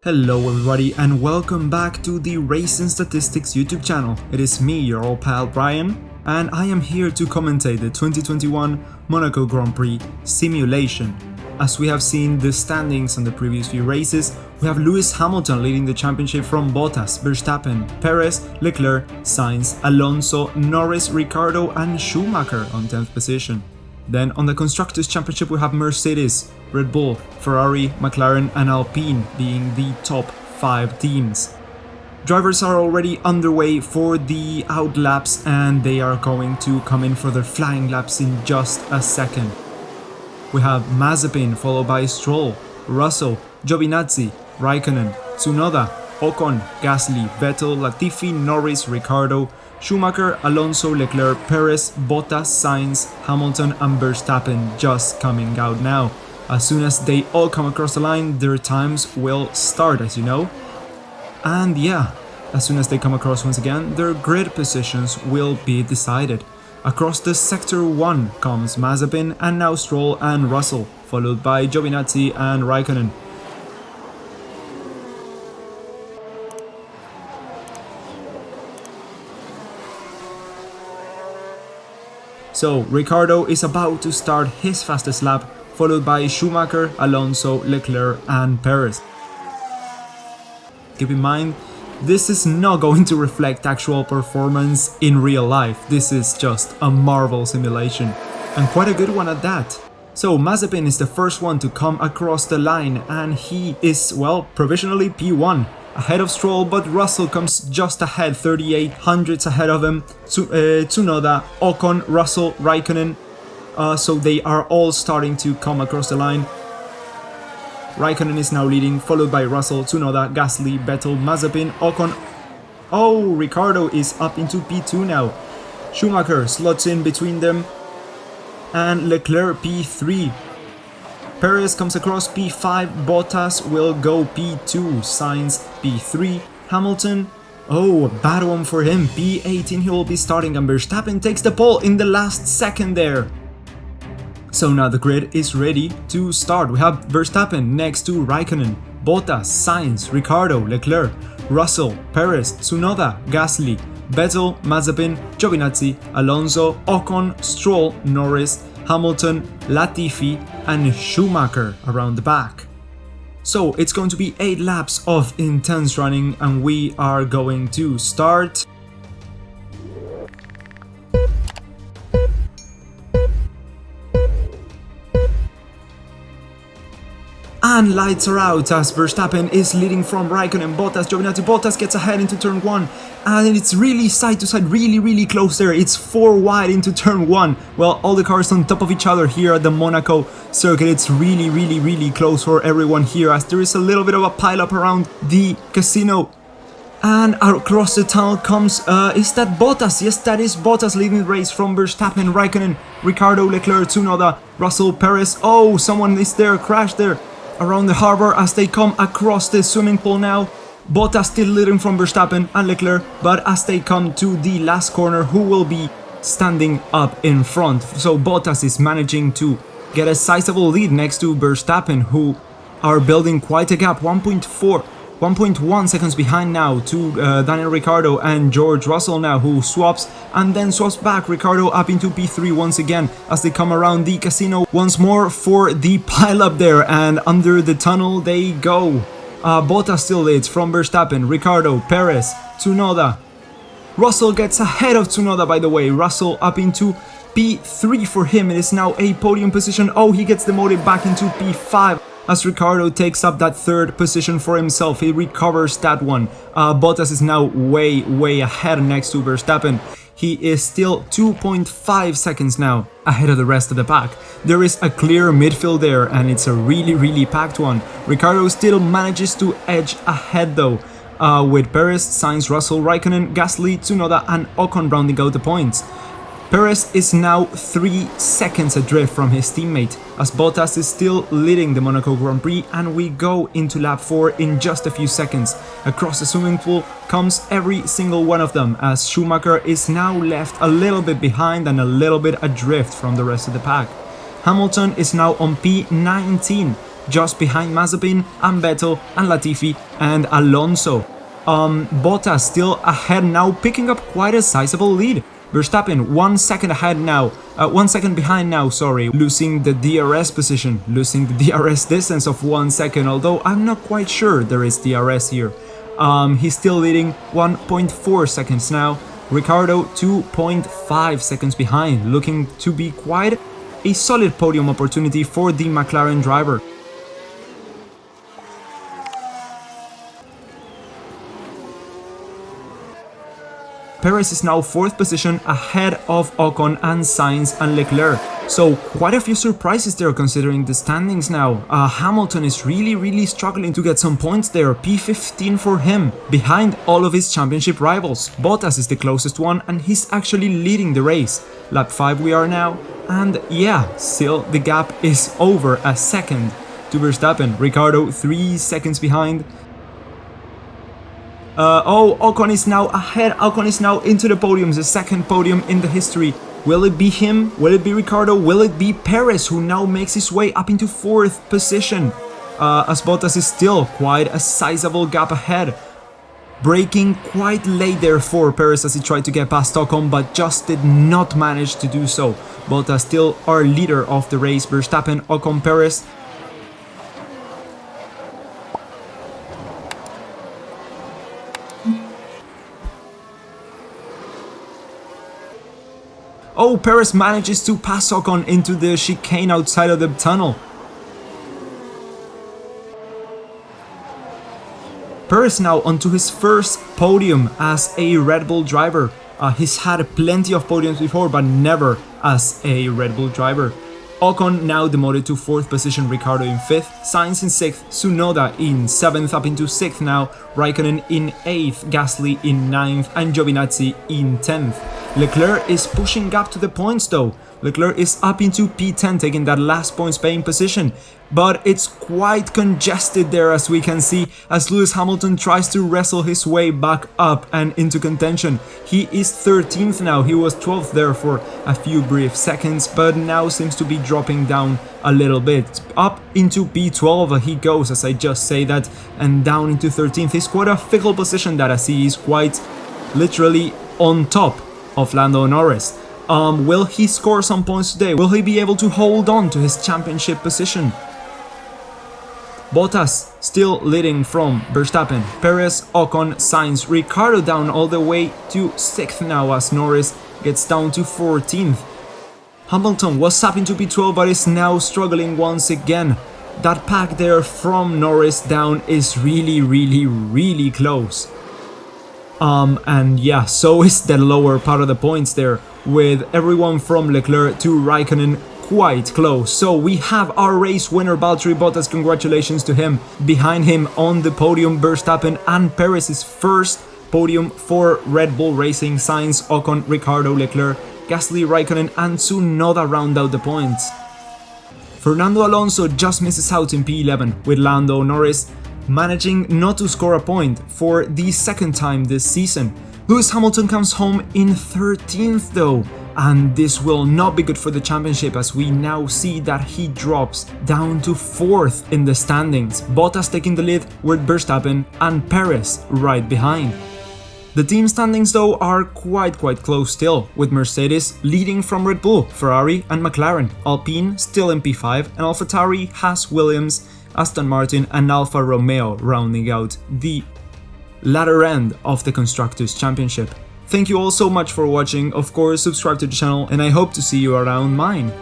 Hello everybody and welcome back to the Racing Statistics YouTube channel. It is me, your old pal Raian, and I am here to commentate the 2021 Monaco Grand Prix Simulation. As we have seen the standings on the previous few races, we have Lewis Hamilton leading the championship from Bottas, Verstappen, Perez, Leclerc, Sainz, Alonso, Norris, Ricciardo and Schumacher on 10th position. Then on the Constructors' Championship we have Mercedes, Red Bull, Ferrari, McLaren and Alpine being the top 5 teams. Drivers are already underway for the out laps and they are going to come in for their flying laps in just a second. We have Mazepin followed by Stroll, Russell, Giovinazzi, Raikkonen, Tsunoda, Ocon, Gasly, Vettel, Latifi, Norris, Ricciardo, Schumacher, Alonso, Leclerc, Perez, Bottas, Sainz, Hamilton and Verstappen just coming out now. As soon as they all come across the line, their times will start, as you know. And yeah, as soon as they come across once again, their grid positions will be decided. Across the Sector 1 comes Mazepin and now Stroll and Russell, followed by Giovinazzi and Raikkonen. So Ricciardo is about to start his fastest lap, followed by Schumacher, Alonso, Leclerc and Perez. Keep in mind, this is not going to reflect actual performance in real life. This is just a Marvel simulation, and quite a good one at that. So Mazepin is the first one to come across the line and he is, well, provisionally P1. Ahead of Stroll, but Russell comes just ahead, 38 hundredths ahead of him. Tsunoda, Ocon, Russell, Raikkonen. So they are all starting to come across the line. Raikkonen is now leading, followed by Russell, Tsunoda, Gasly, Vettel, Mazepin, Ocon. Oh, Ricciardo is up into P2 now. Schumacher slots in between them. And Leclerc P3. Perez comes across P5, Bottas will go P2, Sainz P3, Hamilton, oh, a bad one for him, P18 he will be starting and Verstappen takes the pole in the last second there. So now the grid is ready to start. We have Verstappen next to Raikkonen, Bottas, Sainz, Ricciardo, Leclerc, Russell, Perez, Tsunoda, Gasly, Vettel, Mazepin, Giovinazzi, Alonso, Ocon, Stroll, Norris, Hamilton, Latifi and Schumacher around the back. So it's going to be 8 laps of intense running and we are going to start. And lights are out as Verstappen is leading from Raikkonen, Bottas, Giovinazzi. Bottas gets ahead into turn 1 and it's really side to side, really close there. It's 4 wide into turn 1. Well, all the cars on top of each other here at the Monaco circuit. It's really close for everyone here as there is a little bit of a pile up around the casino. And across the tunnel comes, is that Bottas? Yes, that is Bottas leading the race from Verstappen, Raikkonen, Ricciardo, Leclerc, Tsunoda, Russell, Perez. Oh, someone is there, crashed there. Around the harbor as they come across the swimming pool now. Bottas still leading from Verstappen and Leclerc, but as they come to the last corner, who will be standing up in front? So Bottas is managing to get a sizable lead next to Verstappen, who are building quite a gap, 1.1 seconds behind now to Daniel Ricciardo and George Russell now, who swaps and then swaps back. Ricciardo up into P3 once again as they come around the casino once more for the pile up there, and under the tunnel they go. Bottas still leads from Verstappen, Ricciardo, Perez, Tsunoda. Russell gets ahead of Tsunoda, by the way. Russell up into P3 for him. It is now a podium position. Oh, he gets demoted back into P5. As Ricciardo takes up that 3rd position for himself, he recovers that one. Bottas is now way ahead next to Verstappen. He is still 2.5 seconds now ahead of the rest of the pack. There is a clear midfield there and it's a really packed one. Ricciardo still manages to edge ahead though, with Perez, Sainz, Russell, Raikkonen, Gasly, Tsunoda and Ocon rounding out the points. Perez is now 3 seconds adrift from his teammate, as Bottas is still leading the Monaco Grand Prix, and we go into lap 4 in just a few seconds. Across the swimming pool comes every single one of them, as Schumacher is now left a little bit behind and a little bit adrift from the rest of the pack. Hamilton is now on P19, just behind Mazepin and Vettel and Latifi and Alonso. Bottas still ahead now, picking up quite a sizable lead. Verstappen 1 second ahead now, 1 second behind now, sorry, losing the DRS position, losing the DRS distance of 1 second, although I'm not quite sure there is DRS here. He's still leading 1.4 seconds now. Ricciardo 2.5 seconds behind, looking to be quite a solid podium opportunity for the McLaren driver. Perez is now 4th position ahead of Ocon and Sainz and Leclerc. So quite a few surprises there considering the standings now. Hamilton is really struggling to get some points there, P15 for him, behind all of his championship rivals. Bottas is the closest one and he's actually leading the race. Lap 5 we are now, and yeah, still the gap is over a second to Verstappen. Ricciardo 3 seconds behind. Ocon is now ahead. Ocon is now into the podiums, the second podium in the history. Will it be him? Will it be Ricciardo? Will it be Perez, who now makes his way up into 4th position? As Bottas is still quite a sizable gap ahead. Braking quite late there for Perez as he tried to get past Ocon, but just did not manage to do so. Bottas still our leader of the race. Verstappen, Ocon, Perez. Oh, Perez manages to pass Ocon into the chicane outside of the tunnel. Perez now onto his first podium as a Red Bull driver. He's had plenty of podiums before, but never as a Red Bull driver. Ocon now demoted to 4th position, Ricciardo in 5th, Sainz in 6th, Tsunoda in 7th up into 6th now, Raikkonen in 8th, Gasly in 9th and Giovinazzi in 10th. Leclerc is pushing up to the points though. Leclerc is up into P10, taking that last points paying position, but it's quite congested there as we can see as Lewis Hamilton tries to wrestle his way back up and into contention. He is 13th now. He was 12th there for a few brief seconds, but now seems to be dropping down a little bit. Up into P12 he goes, as I just say that, and down into 13th. It's quite a fickle position that, as he is quite literally on top of Lando Norris. Will he score some points today? Will he be able to hold on to his championship position? Bottas still leading from Verstappen, Perez, Ocon, Sainz, Ricciardo down all the way to 6th now as Norris gets down to 14th. Hamilton was up into P12 but is now struggling once again. That pack there from Norris down is really close. And yeah, so is the lower part of the points there, with everyone from Leclerc to Raikkonen quite close. So we have our race winner, Valtteri Bottas, congratulations to him. Behind him on the podium, Verstappen and Perez's first podium for Red Bull Racing. Sainz, Ocon, Ricciardo, Leclerc, Gasly, Raikkonen and Tsunoda round out the points. Fernando Alonso just misses out in P11, with Lando Norris managing not to score a point for the second time this season. Lewis Hamilton comes home in 13th though, and this will not be good for the championship as we now see that he drops down to 4th in the standings. Bottas taking the lead with Verstappen and Perez right behind. The team standings though are quite close still, with Mercedes leading from Red Bull, Ferrari and McLaren, Alpine still in P5 and AlphaTauri has Williams, Aston Martin and Alfa Romeo rounding out the latter end of the Constructors' Championship. Thank you all so much for watching. Of course, subscribe to the channel and I hope to see you around mine.